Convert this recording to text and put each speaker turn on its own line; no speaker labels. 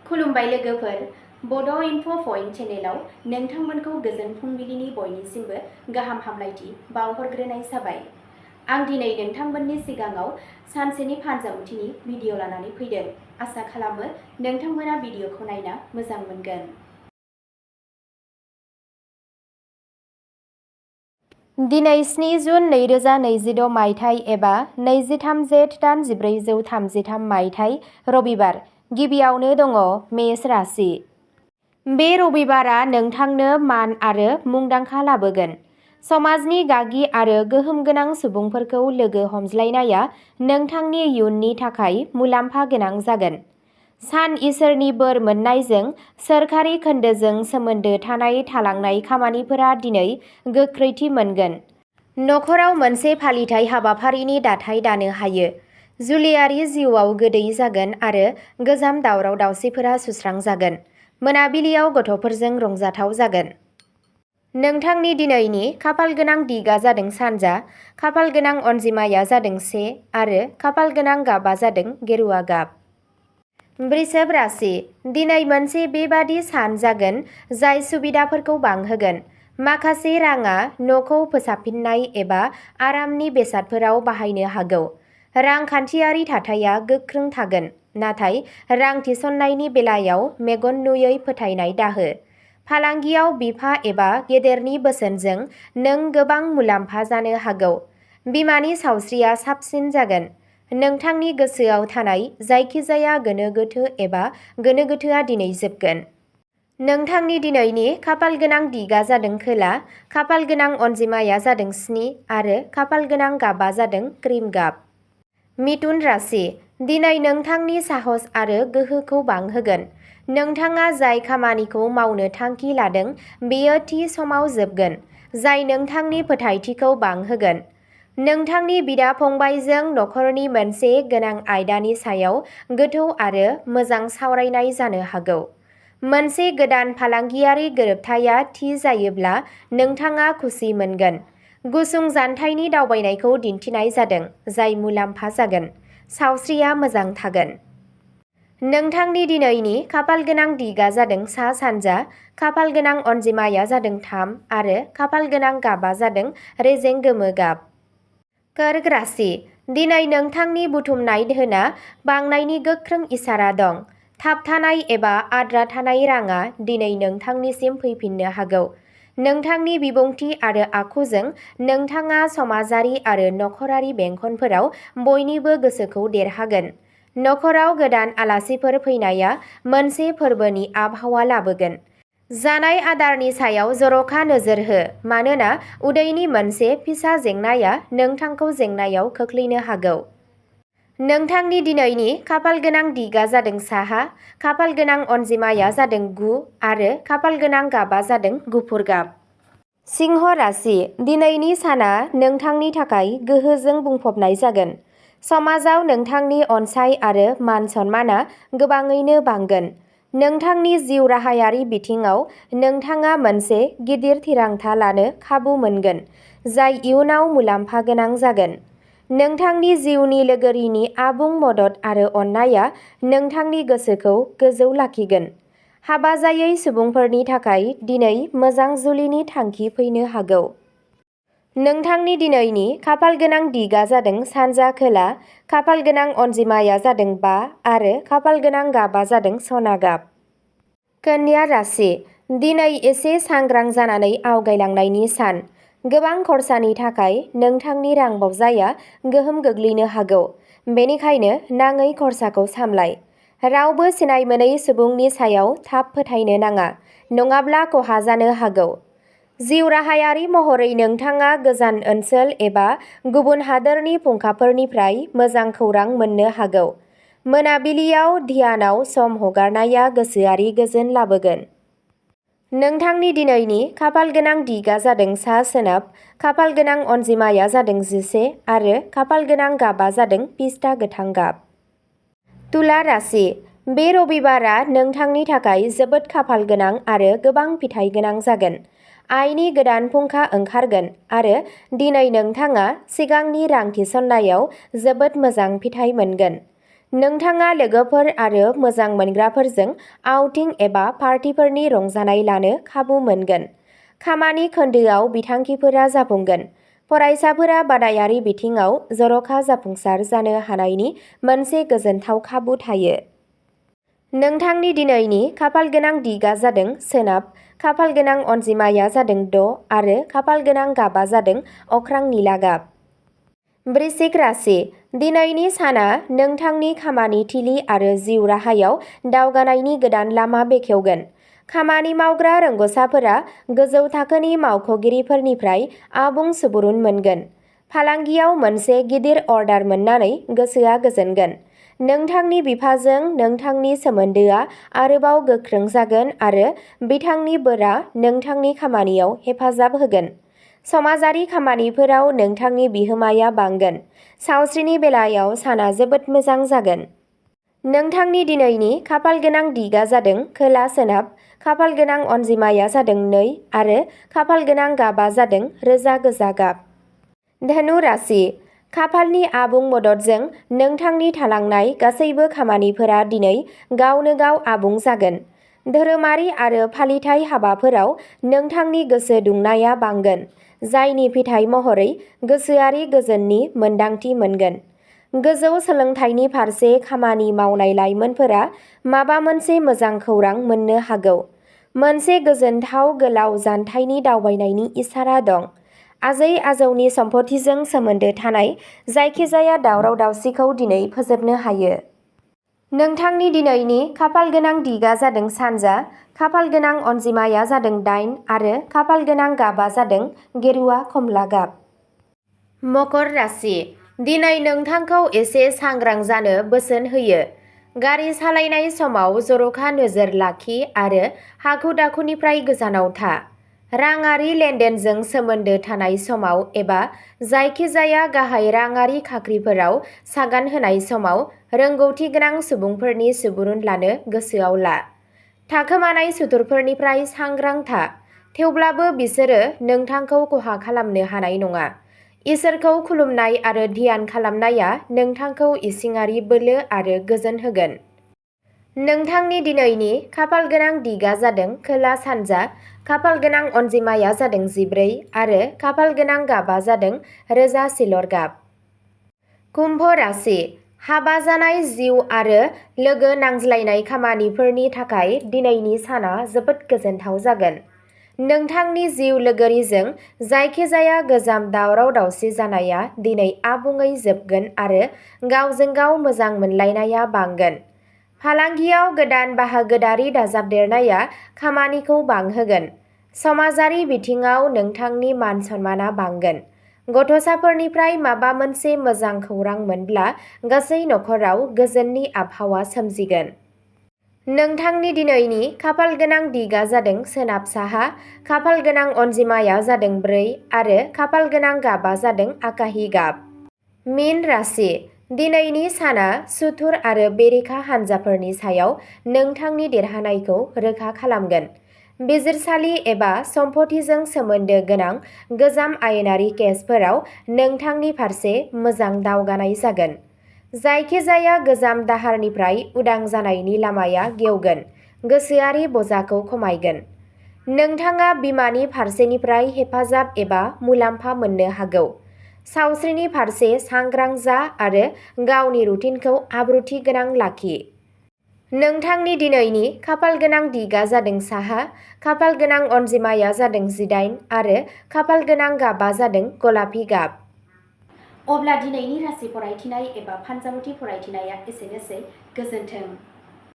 खुलुमबाय लोगोफोर, बड' इनफ' पइन्ट चेनेलाव नोंथांमोनखौ गोजोन फुंबिलिनि बयनिसिमबो गाहाम हामलायथि बावहरग्रोनाय जाबाय। आं दिनै नोंथांमोननि सिगाङाव सानसेनि फानजामुथिनि भिडिअ लानानै फैदों। आसा खालामो नोंथांमोना भिडिअखौ नायना मोजां मोनगोन। दिनै 7 जुन 2026 मायथाइ एबा 23 जेठ दान 1433 मायथाइ रबिबार। गिबियावनो दङ मेष राशि। बे रबिबारा नोंथांनो मान आरो मुंदांखा लाबोगोन। समाजनि गागि आरो गोहोम गोनां सुबुंफोरखौ लोगो हमज्लायनाया नोंथांनि इयुननि थाखाय मुलाम्फा गोनां जागोन। सान इसोरनि बोर मोन्नायजों सोरखारि खोन्दोजों सोमोन्दो थानाय थालांनाय खामानिफोरा दिनै गोख्रैथि मोनगोन। नखराव मोनसे फालिथाय हाबाफारिनि दाथाय दानो हायो। जुलियारि जिउआव गोदै जागोन आरो गोजाम दावराव दावसिफोरा सुस्रांजागोन। मोनाबिलियाव गथ'फोरजों रंजाथाव जागोन। नोंथांनि दिनैनि खाफालगोनां दिगा जादों सानजा, खाफालगोनां अनजिमाया जादों 1 आरो खाफालगोनां गाबा जादों गेरुवा गाब। वृषभ राशि। दिनै मोनसे बेबादि सान जागोन जाय सुबिदाफोरखौ बांहोगोन। माखासे राङा न'खौ फोसाबफिननाय एबा आरामनि बेसादफोराव बाहायनो हागौ। रांखान्थियारि थाथाया गोख्रों थागोन, नाथाय रां थिसननायनि बेलायाव मेगन नुयै फोथायनाय दाहो। फालांगियाव बिफा एबा गेदेरनि बोसोनजों नों गोबां मुलाम्फा जानो हागौ। बिमानि सावस्रिया साबसिन जागोन। नोंथांनि गोसोआव थानाय जायखिजाया गोनो गोथो एबा गोनो गोथोआ दिनै जोबगोन। नोंथांनि दिनैनि खाफालगोनां दिगा जादों खोला, खाफालगोनां अनजिमाया जादों 7 आरो खाफालगोनां गाबा जादों क्रिम गाब। मिथुन राशि। दिनै नोंथांनि साहस आरो गोहोखौ बांहोगोन। नोंथाङा जाय खामानिखौ मावनो थांखि लादों बेयो थि समाव जोबगोन, जाय नोंथांनि फोथायथिखौ बांहोगोन। नोंथांनि बिदा-फंबायजों नखरनि मोनसे गोनां आयदानि सायाव गोथौ आरो मोजां सावरायनाय जानो हागौ। मोनसे गोदान फालांगियारि गोरोबथाया थि जायोब्ला नोंथाङा खुसि मोनगोन। गुसुं जानथायनि दावबायनायखौ दिन्थिनाय जादों, जाय मुलाम्फा जागोन। सावस्रिया मोजां थागोन। नोंथांनि दिनैनि खाफालगोनां दिगा जादों सा-सानजा, खाफालगोनां अनजिमाया जादों 3 आरो खाफालगोनां गाबा जादों रेजें गोमो गाब। कर्क राशि। दिनै नोंथांनि बुथुमनाय धोनआ बांनायनि गोख्रों इसारा दं। थाबथानाय एबा आद्रा थानाय राङा दिनै नोंथांनिसिम फैफिननो हागौ। नोंथांनि बिबुंथि आरो आखुजों नोंथाङा समाजारि आरो नखरारि बेंखनफोराव बयनिबो गोसोखौ देरहागोन। नखराव गोदान आलासिफोर फैनाया मोनसे फोरबोनि आबहावा लाबोगोन। जानाय आदारनि सायाव जर'खा नोजोर हो, मानोना उदैनि मोनसे फिसा जेंनाया नोंथांखौ जेंनायाव खोख्लैनो हागौ। नोंथांनि दिनैनि खाफालगोनां दिगा जादों साहा, खाफालगोनां अनजिमाया जादों 9 आरो खाफालगोनां गाबा जादों गुफुर गाब। सिंह राशि। दिनैनि साना नोंथांनि थाखाय गोहोजों बुंफबनाय जागोन। समाजाव नोंथांनि अनसाय आरो मान-सन्मानआ गोबाङैनो बांगोन। नोंथांनि जिउ राहायारि बिथिङाव नोंथाङा मोनसे गिदिर थिरांथा लानो खाबु मोनगोन, जाय इयुनाव मुलाम्फा गोनां जागोन। नोंथांनि जिउनि लोगोरिनि आबुं मदद आरो अननायआ नोंथांनि गोसोखौ गोजौ लाखिगोन। हाबा जायै सुबुंफोरनि थाखाय दिनै मोजां जुलिनि थांखि फैनो हागौ। नोंथांनि दिनैनि खाफालगोनां दिगा जादों सानजा खोला, खाफालगोनां अनजिमाया जादों 5 आरो खाफालगोनां गाबा जादों सना गाब। कन्या राशि। दिनै एसे सांग्रां जानानै आवगायलांनायनि सान। गोबां खरसानि थाखाय नोंथांनि रां बावजाया गोहोम गोग्लैनो हागौ, बेनिखायनो नाङै खरसाखौ सामलाय। रावबो सिनायमोनै सुबुंनि सायाव थाब फोथायनो नाङा, नङाब्ला खहा जानो हागौ। जिउ राहायारि महरै नोंथाङा गोजान ओनसोल एबा गुबुन हादोरनि फुंखाफोरनिफ्राय मोजां खौरां मोननो हागौ। मोनाबिलियाव ध्यानआव सम हगारनाया गोसोआरि गोजोन लाबोगोन। नोंथांनि दिनैनि खाफालगोनां दिगा जादों सा-सोनाब, खाफालगोनां अनजिमाया जादों 11 आरो खाफालगोनां गाबा जादों पिस्ता गोथां गाब। तुला राशि। बे रबिबारा नोंथांनि थाखाय जोबोद खाफाल गोनां आरो गोबां फिथाइ गोनां जागोन। आयनि गोदान फुंखा ओंखारगोन आरो दिनै नोंथाङा सिगांनि रां थिसननायाव जोबोद मोजां फिथाइ मोनगोन। नोंथाङा लोगोफोर आरो मोजां मोनग्राफोरजों आउटिं एबा पार्टिफोरनि रंजानाय लानो खाबु मोनगोन। खामानि खोन्दोआव बिथांखिफोरा जाफुंगोन। फरायसाफोरा बादायारि बिथिङाव जर'खा जाफुंसार जानो हानायनि मोनसे गोजोनथाव खाबु थायो। नोंथांनि दिनैनि खाफालगोनां दिगा जादों सोनाब, खाफालगोनां अनजिमाया जादों 6 आरो खाफालगोनां गाबा जादों अख्रां निला गाब। वृश्चिक राशि। दिनैनि साना नोंथांनि खामानि थिलि आरो जिउ राहायाव दावगानायनि गोदान लामा बेखेवगोन। खामानि मावग्रा रोंग'साफोरा गोजौ थाखोनि मावख'गिरिफोरनिफ्राय आबुं सुबुरुन मोनगोन। फालांगियाव मोनसे गिदिर अर्डार मोन्नानै गोसोआ गोजोनगोन। नोंथांनि बिफाजों नोंथांनि सोमोन्दोआ आरोबाव गोख्रों जागोन आरो बिथांनि बोरा नोंथांनि खामानियाव हेफाजाब होगोन। समाजारि खामानिफोराव नोंथांनि बिहोमाया बांगोन। सावस्रिनि बेलायाव साना जोबोद मोजां जागोन। नोंथांनि दिनैनि खाफालगोनां दिगा जादों खोला सोनाब, खाफालगोनां अनजिमाया जादों 2 आरो खाफालगोनां गाबा जादों रोजा गोजा गाब। धनु राशि। खाफालनि आबुं मददजों नोंथांनि थालांनाय गासैबो खामानिफोरा दिनै गावनो गाव आबुं जागोन। धोरोमारि आरो फालिथाय हाबाफोराव नोंथांनि गोसो दुंनाया बांगोन, जायनि फिथाइ महरै गोसोआरि गोजोननि मोन्दांथि मोनगोन। गोजौ सोलोंथाइनि फारसे खामानि मावनाय लाइमोनफोरा माबा मोनसे मोजां खौरां मोननो हागौ। मोनसे गोजोनथाव गोलाव जानथायनि दावबायनायनि इसारा दं। आजै-आजौनि सम्फथिजों सोमोन्दो थानाय जायखिजाया दावराव-दावसिखौ दिनै फोजोबनो हायो। नोंथांनि दिनैनि खाफालगोनां दिगा जादों सानजा, खाफालगोनां अनजिमाया जादों 8 आरो खाफालगोनां गाबा जादों गेरुआ खमला गाब। मकर राशि। दिनै नोंथांखौ एसे सांग्रां जानो बोसोन होयो। गारि सालायनाय समाव जर'खा नोजोर लाखि आरो हाखु-दाखुनिफ्राय गोजानाव था। राङारि लेनदेनजों सोमोन्दो थानाय समाव एबा जायखिजाया गाहाय राङारि खाख्रिफोराव सागान होनाय समाव रोंग'थि गोनां सुबुंफोरनि सुबुरुन लानो गोसोआव ला। थाखोमानाय सुथुरफोरनिफ्राय सांग्रां था, थेवब्लाबो बिसोरो नोंथांखौ खहा खालामनो हानाय नङा। इसोरखौ खुलुमनाय आरो ध्यान खालामनाया नोंथांखौ इसिङारि बोलो आरो गोजोन होगोन। नोंथांनि दिनैनि खाफालगोनां दिगा जादों खोला सानजा, खाफालगोनां अनजिमाया जादों 14 आरो खाफालगोनां गाबा जादों रोजा सिलर गाब। कुम्भ राशि। हाबा जानाय जिउ आरो लोगो नांज्लायनाय खामानिफोरनि थाखाय दिनैनि साना जोबोद गोजोनथाव जागोन। नोंथांनि जिउ लोगोरिजों जायखिजाया गोजाम दावराव-दावसि जानाया दिनै आबुङै जोबगोन आरो गावजों गाव मोजां मोनलायनाया बांगोन। फालांगियाव गोदान बाहागोदारि दाजाबदेरनाया खामानिखौ बांहोगोन। समाजारि बिथिङाव नोंथांनि मान-सन्माना बांगोन। गथ'साफोरनिफ्राय माबा मोनसे मोजां खौरां मोनब्ला गासै नखराव गोजोननि आबहावा सोमजिगोन। नोंथांनि दिनैनि खाफालगोनां दिगा जादों सोनाब-साहा, खाफालगोनां अनजिमाया जादों 4 आरो खाफालगोनां गाबा जादों आकाहि गाब। मीन राशि। दिनैनि साना सुथुर आरो बेरेखा हानजाफोरनि सायाव नोंथांनि देरहानायखौ रोखा खालामगोन। बिजिरसालि एबा सम्फथिजों सोमोन्दो गोनां गोजाम आयेनारि केसफोराव नोंथांनि फारसे मोजां दावगानाय जागोन। जायखिजाया गोजाम दाहारनिफ्राय उदां जानायनि लामाया गेवगोन, गोसोआरि बजाखौ खमायगोन। नोंथाङा बिमानि फारसेनिफ्राय हेफाजाब एबा मुलाम्फा मोननो हागौ। सावस्रिनि फारसे सांग्रां जा आरो गावनि रुटिनखौ आब्रुथि गोनां लाखि। नोंथांनि दिनैनि खाफालगोनां दिगा जादों साहा, खाफालगोनां अनजिमाया जादों 18 आरो खाफालगोनां गाबा जादों गलापि गाब। अब्ला दिनैनि राशि फरायथिनाय एबा फानजामुथि फरायथिनाया एसेनोसै। गोजोन्थों।